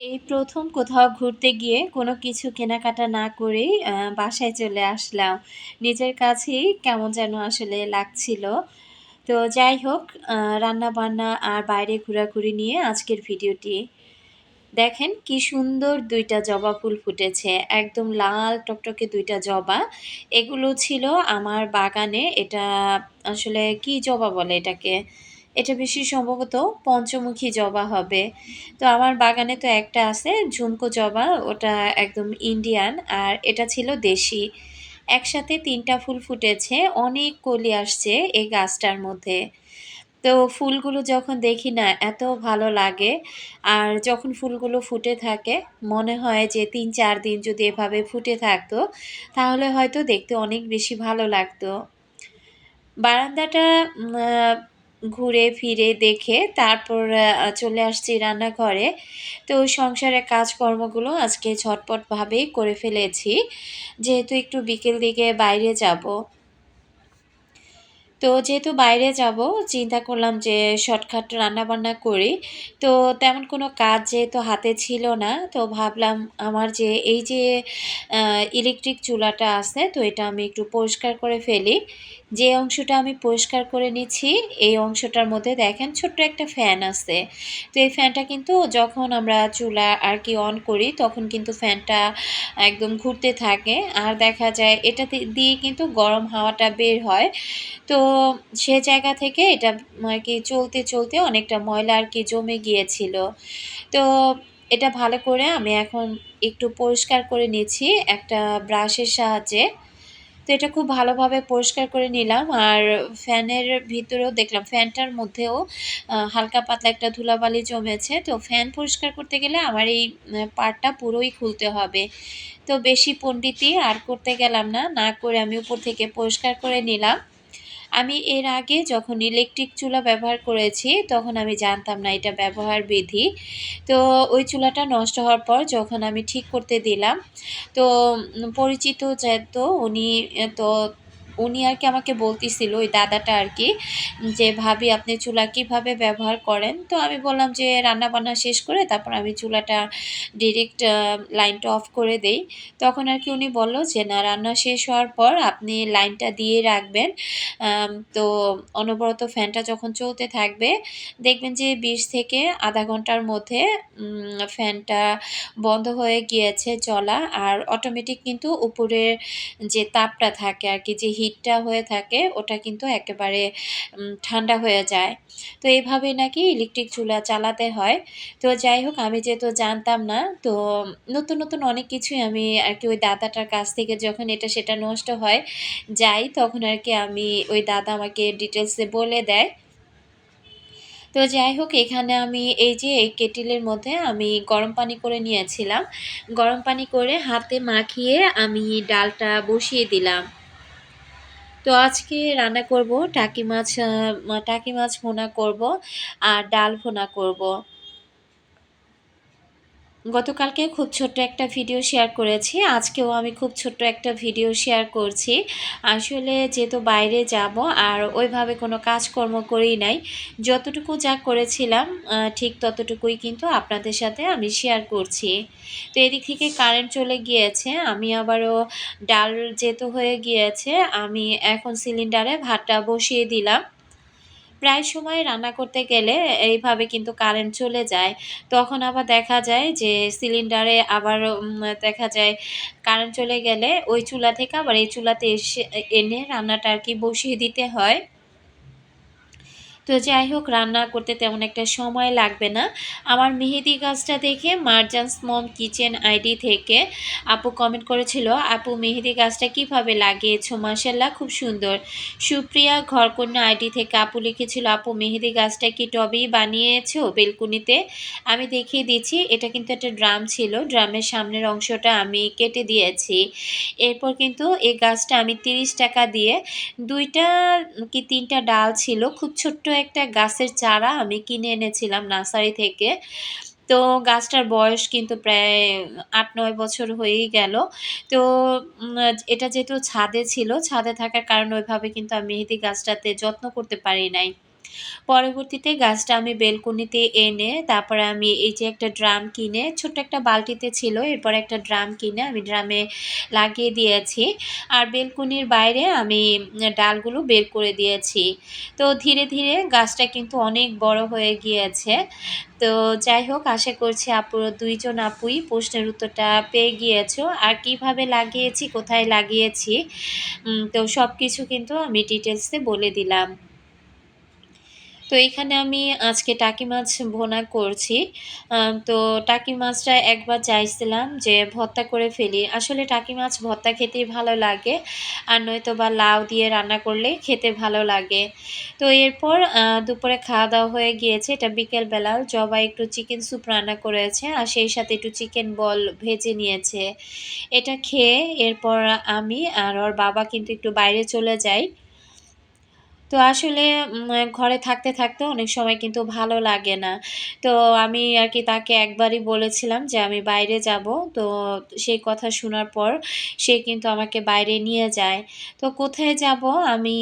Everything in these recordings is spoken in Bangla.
এই ১ম কোথাও ঘুরতে গিয়ে কোনো কিছু কেনাকাটা না করেই বাসায় চলে আসলাম। নিজের কাছেই কেমন যেন আসলে লাগছিল। তো যাই হোক রান্না-বান্না আর বাইরে ঘোরাঘুরি নিয়ে আজকের ভিডিওটি। দেখেন কি সুন্দর ২ টা জবা ফুল ফুটেছে। একদম লাল টকটকে ২ টা জবা। এগুলো ছিল আমার বাগানে। এটা আসলে কি জবা বলে এটাকে? এটা বেশি সম্ভবত পঞ্চমুখী জবা হবে। তো আমার বাগানে তো একটা আছে ঝুমকো জবা, ওটা একদম ইন্ডিয়ান আর এটা ছিল দেশি। একসাথে ৩ টা ফুল ফুটেছে। অনেক কলি আসছে এই গাছটার মধ্যে। তো ফুলগুলো যখন দেখি না এত ভালো লাগে। আর যখন ফুলগুলো ফুটে থাকে মনে হয় যে ৩-৪ দিন যদি এভাবে ফুটে থাকতো তাহলে হয়তো দেখতে অনেক বেশি ভালো লাগতো। বারান্দাটা ঘুরে ফিরে দেখে তারপর চলে আসছি রান্নাঘরে। তো সংসারের কাজকর্মগুলো আজকে ঝটপটভাবেই করে ফেলেছি। যেহেতু একটু বিকেল দিকে বাইরে যাবো। তো যেহেতু বাইরে যাবো, চিন্তা করলাম যে শর্টকাট রান্নাবান্না করি। তো তেমন কোনো কাজ যেহেতু হাতে ছিল না, তো ভাবলাম আমার যে এই যে ইলেকট্রিক চুলাটা আছে, তো এটা আমি একটু পরিষ্কার করে ফেলি। যে অংশটা আমি পরিষ্কার করে নিচ্ছি, এই অংশটার মধ্যে দেখেন ছোট্ট একটা ফ্যান আছে। তো এই ফ্যানটা কিন্তু যখন আমরা চুলা আরকি অন করি, তখন কিন্তু ফ্যানটা একদম ঘুরতে থাকে। আর দেখা যায় এটাতে দিয়ে কিন্তু গরম হাওয়াটা বের হয়। তো সে জায়গা থেকে এটা আরকি চলতে অনেকটা ময়লা আরকি জমে গিয়েছিল। তো এটা ভালো করে আমি এখন একটু পরিষ্কার করে নিচ্ছি একটা ব্রাশের সাহায্যে। তো এটা খুব ভালোভাবে পরিষ্কার করে নিলাম। আর ফ্যানের ভিতরেও দেখলাম ফ্যানটার মধ্যেও হালকা পাতলা একটা ধুলাবালি জমেছে। তো ফ্যান পরিষ্কার করতে গেলে আমার এই পার্টটা পুরোই খুলতে হবে। তো বেশি পণ্ডিতি আর করতে গেলাম না। না করে আমি উপর থেকে পরিষ্কার করে নিলাম। আমি এর আগে যখন ইলেকট্রিক চুলা ব্যবহার করেছি, তখন আমি জানতাম না এটা ব্যবহার বিধি। তো ওই চুলাটা নষ্ট হওয়ার পর যখন আমি ঠিক করতে দিলাম, তো পরিচিত যেহেতু উনি আরকি আমাকে বলতেছিল ওই দাদাটা আরকি যে, "ভাবি আপনি চুলা কিভাবে ব্যবহার করেন?" তো আমি বললাম যে, "রান্নাবান্না শেষ করে তারপর আমি চুলাটা ডিরেক্ট লাইনটা অফ করে দেই।" তখন আরকি উনি বলল যে, "না রান্না শেষ হওয়ার পর আপনি লাইনটা দিয়ে রাখবেন। তো অনবরত ফ্যানটা যখন চলতে থাকবে, দেখবেন যে ২০ থেকে ০.৫ ঘন্টার মধ্যে ফ্যানটা বন্ধ হয়ে গিয়েছে চলা। আর অটোমেটিক কিন্তু উপরের যে তাপটা থাকে আরকি, যে হিটটা হয়ে থাকে ওটা কিন্তু একেবারে ঠান্ডা হয়ে যায়। তো এভাবেই নাকি ইলেকট্রিক চুলা চালাতে হয়। তো যাই হোক আমি যেহেতু জানতাম না, তো নতুন অনেক কিছুই আমি আরকি ওই দাদাটার কাছ থেকে যখন এটা সেটা নষ্ট হয় যাই, তখন আরকি আমি ওই দাদা আমাকে ডিটেইলসে বলে দেয়। তো যাই হোক এখানে আমি এই যে এই কেটেলের মধ্যে আমি গরম পানি করে নিয়েছিলাম। গরম পানি করে হাতে মাখিয়ে আমি ডালটা বসিয়ে দিলাম। তো আজকে রান্না করব টাকি মাছ ভুনা করব আর ডাল ভুনা করব। গতকালকে খুব ছোট্ট একটা ভিডিও শেয়ার করেছি। আজকেও আমি খুব ছোট্ট একটা ভিডিও শেয়ার করছি। আসলে যেহেতু বাইরে যাব আর ওইভাবে কোনো কাজকর্ম করি নাই। যতটুকু যা করেছিলাম ঠিক ততটুকুই কিন্তু আপনাদের সাথে আমি শেয়ার করছি। তো এদিক থেকে কারেন্ট চলে গিয়েছে। আমি আবারও ডাল যেহেতু হয়ে গিয়েছে, আমি এখন সিলিন্ডারে ভাতটা বসিয়ে দিলাম। প্রায় সময় রান্না করতে গেলে এইভাবে কিন্তু কারেন্ট চলে যায়। তখন আবার দেখা যায় যে সিলিন্ডারে আবার দেখা যায় কারেন্ট চলে গেলে ওই চুলা থেকে আবার এই চুলাতে এনে রান্নাটা আরকি বসিয়ে দিতে হয়। তো যাই হোক রান্না করতে তেমন একটা সময় লাগবে না। আমার মেহেদি গাছটা দেখে মারজানস মম কিচেন আইডি থেকে আপু কমেন্ট করেছিল, "আপু মেহেদি গাছটা কিভাবে লাগিয়েছো? মাশাআল্লাহ খুব সুন্দর।" সুপ্রিয়া ঘরকন্যা আইডি থেকে আপু লিখেছিল, "আপু মেহেদি গাছটা কি টবেই বানিয়েছো বেলকুনিতে?" আমি দেখিয়ে দিচ্ছি। এটা কিন্তু একটা ড্রাম ছিল। ড্রামের সামনের অংশটা আমি কেটে দিয়েছি। এরপর কিন্তু এই গাছটা আমি ৳৩০ দিয়ে ২ টা কি ৩ টা ডাল ছিল। খুব ছোট্ট একটা গাছের চারা আমি কিনে এনেছিলাম নার্সারি থেকে। তো গাছটার বয়স কিন্তু প্রায় ৮-৯ বছর হয়েই গেল। তো উম এটা যেহেতু ছাদে ছিল, ছাদে থাকার কারণে ওইভাবে কিন্তু আমি মেহেদি গাছটাতে যত্ন করতে পারি নাই। পরবর্তীতে গাছটা আমি বেলকনিতে এনে তারপরে আমি এই যে একটা ড্রাম কিনে ছোট্ট একটা বালতিতে ছিল, এরপর একটা ড্রাম কিনে আমি ড্রামে লাগিয়ে দিয়েছি। আর বেলকনির বাইরে আমি ডালগুলো বের করে দিয়েছি। তো ধীরে ধীরে গাছটা কিন্তু অনেক বড় হয়ে গিয়েছে। তো যাই হোক, আশা করছি আপুরা ২ জন আপুই প্রশ্নের উত্তরটা পেয়ে গিয়েছো। আর কিভাবে লাগিয়েছি, কোথায় লাগিয়েছি তো সবকিছু কিন্তু আমি ডিটেইলসে বলে দিলাম। তো এখানে আমি আজকে টাকি মাছ ভুনা করছি। তো টাকি মাছটা একবার চাইছিলাম যে ভর্তা করে ফেলি। আসলে টাকি মাছ ভর্তা খেতেই ভালো লাগে। আর নয়তোবা লাউ দিয়ে রান্না করলে খেতে ভালো লাগে। তো এরপর দুপুরে খাওয়া-দাওয়া হয়ে গিয়েছে। এটা বিকেলবেলা। জবা একটু চিকেন স্যুপ রান্না করেছে। আর সেই সাথে একটু চিকেন বল ভেজে নিয়েছে। এটা খেয়ে এরপর আমি আর ওর বাবা কিন্তু একটু বাইরে চলে যাই। তো আসলে ঘরে থাকতে, থাকতে অনেক সময় কিন্তু ভালো লাগে না। তো আমি আরকি তাকে একবারই বলেছিলাম যে, "আমি বাইরে যাবো।" তো সেই কথা শোনার পর সে কিন্তু আমাকে বাইরে নিয়ে যায়। তো কোথায় যাবো আমি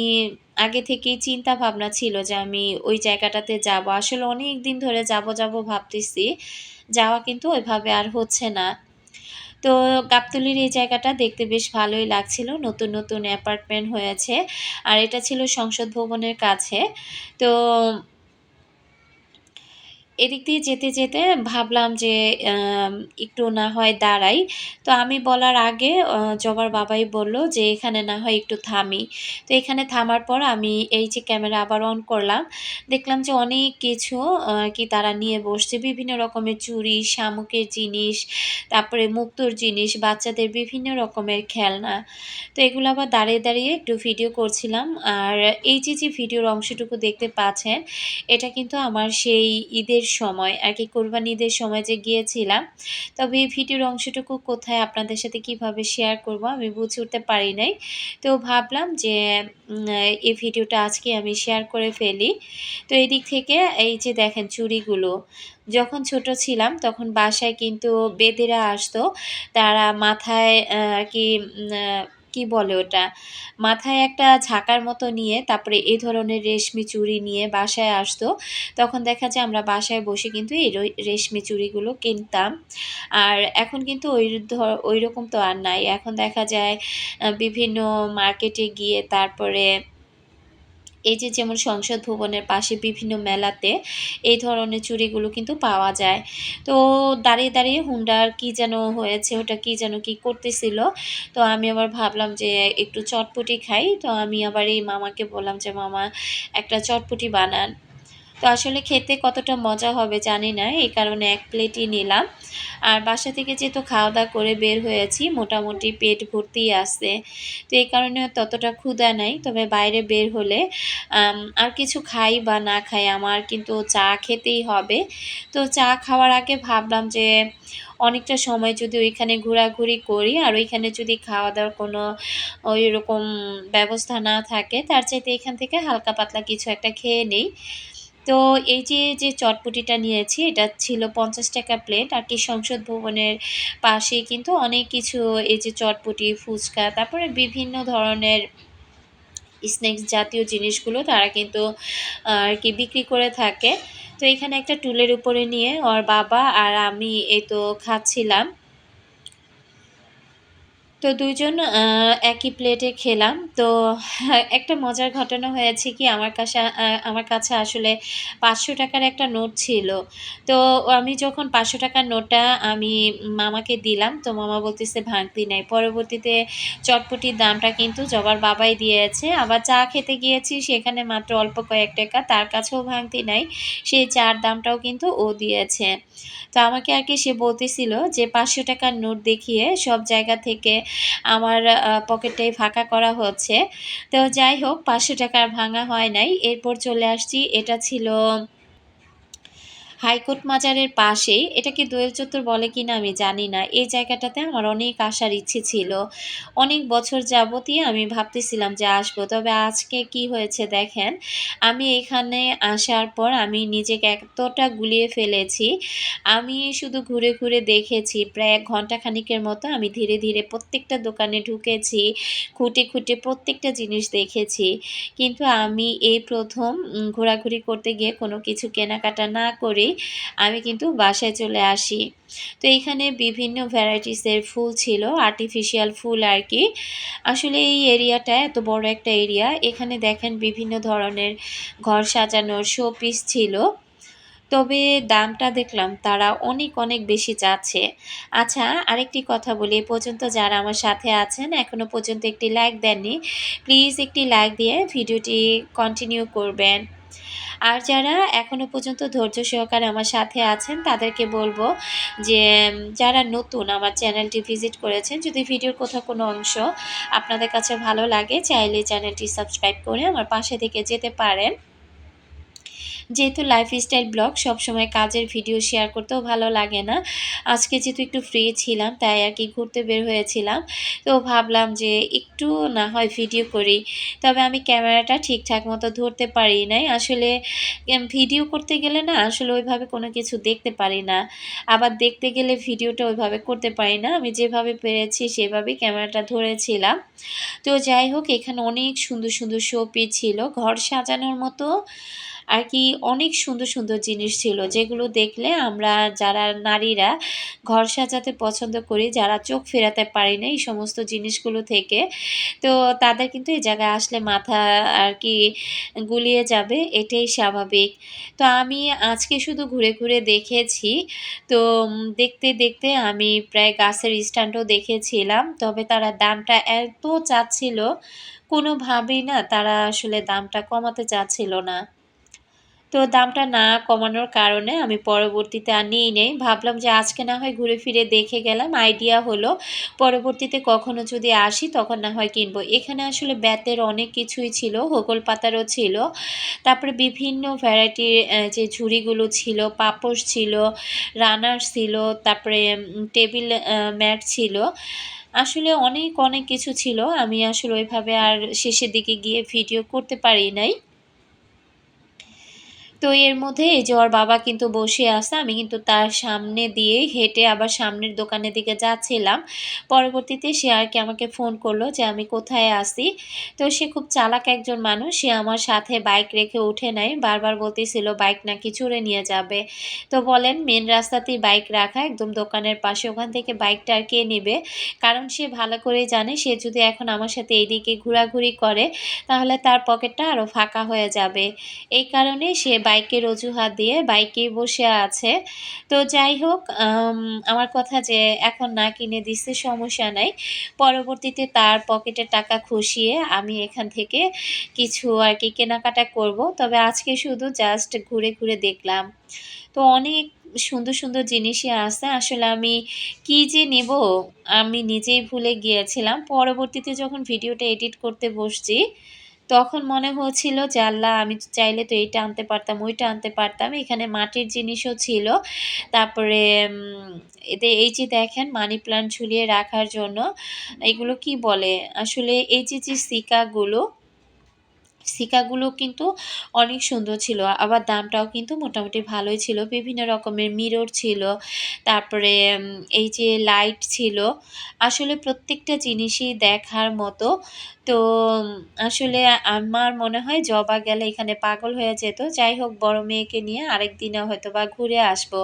আগে থেকেই চিন্তা ভাবনা ছিল যে আমি ওই জায়গাটাতে যাবো। আসলে অনেকদিন ধরে যাবো, যাবো ভাবতেছি। যাওয়া কিন্তু ওইভাবে আর হচ্ছে না। তো গাবতলীর এই জায়গাটা দেখতে বেশ ভালোই লাগছিল। নতুন, নতুন অ্যাপার্টমেন্ট হয়েছে। আর এটা ছিল সংসদ ভবনের কাছে। তো এদিক দিয়ে যেতে, যেতে ভাবলাম যে একটু না হয় দাঁড়াই। তো আমি বলার আগে জবার বাবাই বলল যে, "এখানে না হয় একটু থামি।" তো এখানে থামার পর আমি এই যে ক্যামেরা আবার অন করলাম। দেখলাম যে অনেক কিছু আরকি তারা নিয়ে বসছে। বিভিন্ন রকমের চুড়ি, শামুকের জিনিস, তারপরে মুক্তোর জিনিস, বাচ্চাদের বিভিন্ন রকমের খেলনা। তো এগুলো আবার দাঁড়িয়ে, দাঁড়িয়ে একটু ভিডিও করছিলাম। আর এই যে, যে ভিডিওর অংশটুকু দেখতে পাচ্ছেন, এটা কিন্তু আমার সেই ঈদের সময় আরকি কোরবানি ঈদের সময় যে গিয়েছিলাম। তবে এই ভিডিওর অংশটুকু কোথায় আপনাদের সাথে কিভাবে শেয়ার করব আমি বুঝে উঠতে পারি নাই। তো ভাবলাম যে এই ভিডিওটা আজকে আমি শেয়ার করে ফেলি। তো এদিক থেকে এই যে দেখেন চুড়িগুলো, যখন ছোট ছিলাম তখন বাসায় কিন্তু বেদেরা আসতো। তারা মাথায় আরকি কি বলে ওটা? মাথায় একটা ঝাঁকার মতো নিয়ে তারপরে এ ধরনের রেশমি চুড়ি নিয়ে বাসায় আসতো। তখন দেখা যায় আমরা বাসায় বসে কিন্তু এই রেশমি চুড়িগুলো কিনতাম। আর এখন কিন্তু ঐরকম তো আর নাই। এখন দেখা যায় বিভিন্ন মার্কেটে গিয়ে তারপরে এই যে যেমন সংসদ ভবনের পাশে বিভিন্ন মেলাতে এই ধরনের চুড়িগুলো কিন্তু পাওয়া যায়। তো দাঁড়িয়ে, দাঁড়িয়ে হুন্ডার কি যেন হয়েছে, ওটা কি যেন কি করতেছিল। তো আমি আবার ভাবলাম যে একটু চটপটি খাই। তো আমি আবার এই মামাকে বললাম যে, "মামা একটা চটপটি বানান।" তো আসলে খেতে কতটা মজা হবে জানি না। এই কারণে ১ প্লেটই নিলাম। আর বাসা থেকে যেহেতু খাওয়া-দাওয়া করে বের হয়েছি, মোটামুটি পেট ভর্তিই আছে। তো এই কারণে ততটা ক্ষুধা নাই। তবে বাইরে বের হলে আর কিছু খাই বা না খাই আমার কিন্তু চা খেতেই হবে। তো চা খাওয়ার আগে ভাবলাম যে অনেকটা সময় যদি ওইখানে ঘোরাঘুরি করি আর ওইখানে যদি খাওয়া-দাওয়ার কোনো ওইরকম ব্যবস্থা না থাকে, তার চাইতে এখান থেকে হালকা পাতলা কিছু একটা খেয়ে নেই। তো এই যে, যে চটপটিটা নিয়েছি এটা ছিল ৳৫০ প্লেট। আর কি সংসদ ভবনের পাশেই কিন্তু অনেক কিছু এই যে চটপটি, ফুচকা তারপরে বিভিন্ন ধরনের স্ন্যাকস জাতীয় জিনিসগুলো তারা কিন্তু আরকি বিক্রি করে থাকে। তো এখানে একটা টুলের উপরে নিয়ে ওর বাবা আর আমি এই তো খাচ্ছিলাম। তো ২ জন একই প্লেটে খেলাম। তো একটা মজার ঘটনা হয়েছে কি আমার কাছে আসলে ৳৫০০ র একটা নোট ছিল। তো আমি যখন ৳৫০০ র নোটটা আমি মামাকে দিলাম, তো মামা বলতেছে ভাঙতি নাই। পরবর্তীতে চটপটির দামটা কিন্তু জবার বাবাই দিয়েছে। আবার চা খেতে গিয়েছি সেখানে মাত্র অল্প কয়েক টাকা, তার কাছেও ভাঙতি নাই। সেই চার দামটাও কিন্তু ও দিয়েছে। তো আমাকে আরকি সে বলতেছিল যে ৳৫০০ র নোট দেখিয়ে সব জায়গা থেকে আমার পকেটটাই ফাঁকা করা হচ্ছে। তো যাই হোক ৳৫০০ আর ভাঙা হয় নাই। এরপর চলে আসছি। এটা ছিল হাইকোর্ট মাজারের পাশেই, এটাকে দোয়েল চত্বর বলে কিনা আমি জানি না। এই জায়গাটাতে আমার অনেক আসার ইচ্ছে ছিল। অনেক বছর যাবতই আমি ভাবতেছিলাম যে আসবো। তবে আজকে কি হয়েছে দেখেন, আমি এখানে আসার পর আমি নিজেকে এতটা গুলিয়ে ফেলেছি। আমি শুধু ঘুরে, ঘুরে দেখেছি প্রায় ১ ঘন্টা খানিকের মতো আমি ধীরে, ধীরে প্রত্যেকটা দোকানে ঢুকেছি। খুঁটে, খুঁটে প্রত্যেকটা জিনিস দেখেছি। কিন্তু আমি এই ১ম ঘোরাঘুরি করতে গিয়ে কোনো কিছু কেনাকাটা না করেই আমি কিন্তু বাসায় চলে আসি। তো এইখানে বিভিন্ন ভ্যারাইটিসের ফুল ছিল, আর্টিফিশিয়াল ফুল আরকি। আসলে এই এরিয়াটা এত বড় একটা এরিয়া। এখানে দেখেন বিভিন্ন ধরনের ঘর সাজানোর শোপিস ছিল। তবে দামটা দেখলাম তারা অনেক, অনেক বেশি চাচ্ছে। আচ্ছা, আরেকটি কথা বলি, এ পর্যন্ত যারা আমার সাথে আছেন এখনো পর্যন্ত একটি লাইক দেননি, প্লিজ একটি লাইক দিয়ে ভিডিওটি কন্টিনিউ করবেন। আর যারা এখনো পর্যন্ত ধৈর্য সহকারে আমার সাথে আছেন তাদেরকে বলব যে যারা নতুন আমার চ্যানেলটি ভিজিট করেছেন, যদি ভিডিওর কোথাও কোনো অংশ আপনাদের কাছে ভালো লাগে চাইলে চ্যানেলটি সাবস্ক্রাইব করে আমার পাশে থেকে যেতে পারেন। যেহেতু লাইফস্টাইল ব্লগ সবসময় কাজের ভিডিও শেয়ার করতেও ভালো লাগে না। আজকে যেহেতু একটু ফ্রি ছিলাম তাই আরকি ঘুরতে বের হয়েছিলাম। তো ভাবলাম যে একটু না হয় ভিডিও করি। তবে আমি ক্যামেরাটা ঠিকঠাক মতো ধরতে পারি নাই। আসলে ভিডিও করতে গেলে না আসলে ওইভাবে কোনো কিছু দেখতে পারি না। আবার দেখতে গেলে ভিডিওটা ওইভাবে করতে পারি না। আমি যেভাবে পেরেছি সেভাবেই ক্যামেরাটা ধরেছিলাম। তো যাই হোক, এখানে অনেক সুন্দর, সুন্দর শোপিস ছিল। ঘর সাজানোর মতো আরকি অনেক সুন্দর, সুন্দর জিনিস ছিল যেগুলো দেখলে আমরা যারা নারীরা ঘর সাজাতে পছন্দ করি, যারা চোখ ফেরাতে পারি না এই সমস্ত জিনিসগুলো থেকে, তো তাদের কিন্তু এই জায়গায় আসলে মাথা আরকি গুলিয়ে যাবে, এটাই স্বাভাবিক। তো আমি আজকে শুধু ঘুরে, ঘুরে দেখেছি। তো দেখতে, দেখতে আমি প্রায় গাছের স্ট্যান্ডও দেখেছিলাম। তবে তারা দামটা এত চাচ্ছিল, কোনোভাবেই না তারা আসলে দামটা কমাতে চাচ্ছিল না। তো দামটা না কমানোর কারণে আমি পরবর্তীতে আর নিই নাই। ভাবলাম যে আজকে না হয় ঘুরে ফিরে দেখে গেলাম, আইডিয়া হলো। পরবর্তীতে কখনো যদি আসি তখন না হয় কিনবো। এখানে আসলে বেতের অনেক কিছুই ছিল, হোগল পাতারও ছিল। তারপরে বিভিন্ন ভ্যারাইটির যে ঝুড়িগুলো ছিল, পাপোশ ছিল, রানার ছিল, তারপরে টেবিল ম্যাট ছিল। আসলে অনেক, অনেক কিছু ছিল। আমি আসলে ওইভাবে আর শেষের দিকে গিয়ে ভিডিও করতে পারি নাই। তো এর মধ্যে এই যে ওর বাবা কিন্তু বসে আছে। আমি কিন্তু তার সামনে দিয়ে হেঁটে আবার সামনের দোকানের দিকে যাচ্ছিলাম। পরবর্তীতে সে আরকি আমাকে ফোন করলো যে আমি কোথায় আছি। তো সে খুব চালাক একজন মানুষ। সে আমার সাথে বাইক রেখে উঠে নাই। বারবার বলতেছিল বাইক নাকি চুরে নিয়ে যাবে। তো বলেন মেইন রাস্তাতেই বাইক রাখা, একদম দোকানের পাশে। ওখান থেকে বাইকটা আর কে নিবে? কারণ সে ভালো করেই জানে সে যদি এখন আমার সাথে এইদিকে ঘোরাঘুরি করে তাহলে তার পকেটটা আরও ফাঁকা হয়ে যাবে। এই কারণে সে বাইকের অজুহাত দিয়ে বাইকেই বসে আছে। তো যাই হোক, আমার কথা যে এখন না কিনে দিছে সমস্যা নাই। পরবর্তীতে তার পকেটের টাকা খসিয়ে আমি এখান থেকে কিছু আরকি কেনাকাটা করব। তবে আজকে শুধু জাস্ট ঘুরে, ঘুরে দেখলাম। তো অনেক সুন্দর, সুন্দর জিনিসই আছে। আসলে আমি কি যে নিবো আমি নিজেই ভুলে গিয়েছিলাম। পরবর্তীতে যখন ভিডিওটা এডিট করতে বসছি তখন মনে হচ্ছিল যে আল্লাহ আমি চাইলে তো এইটা আনতে পারতাম, ওইটা আনতে পারতাম। এখানে মাটির জিনিসও ছিল। তারপরে এতে এই যে দেখেন মানি প্লান্ট ঝুলিয়ে রাখার জন্য এগুলো কি বলে? আসলে এই যে সিকাগুলো সিকাগুলো কিন্তু অনেক সুন্দর ছিল। আবার দামটাও কিন্তু মোটামুটি ভালোই ছিল। বিভিন্ন রকমের মিরর ছিল। তারপরে এই যে লাইট ছিল। আসলে প্রত্যেকটা জিনিসই দেখার মতো। তো আসলে আমার মনে হয় জবা গেলে এখানে পাগল হয়ে যেত। যাই হোক, বড় মেয়েকে নিয়ে আরেকদিনে হয়তোবা ঘুরে আসবো।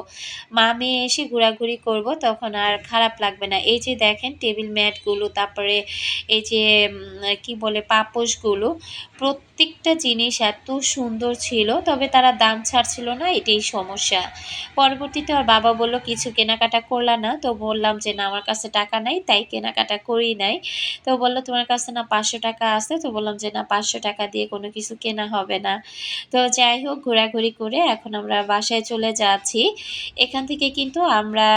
মা-মেয়ে এসে ঘোরাঘুরি করব তখন আর খারাপ লাগবে না। এই যে দেখেন টেবিল ম্যাটগুলো, তারপরে এই যে কি বলে পাপোশগুলো, প্রত্যেকটা জিনিস এত সুন্দর ছিল। তবে তারা দাম ছাড়ছিল না, এটাই সমস্যা। পরবর্তীতে ওর বাবা বলল, "কিছু কেনাকাটা করলা না?" তো বললাম যে, "না, আমার কাছে টাকা নাই, তাই কেনাকাটা করি নাই।" তো বলল, "তোমার কাছে না ৳৫০০ আছে?" তো বললাম যে, "না, ৳৫০০ দিয়ে কোনো কিছু কেনা হবে না।" তো যাই হোক, ঘোরাঘুরি করে এখন আমরা বাসায় চলে যাচ্ছি। এখান থেকে কিন্তু আমরা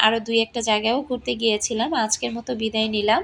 আরো ২-১ টা জায়গায়ও ঘুরতে গিয়েছিলাম। আজকের মতো বিদায় নিলাম।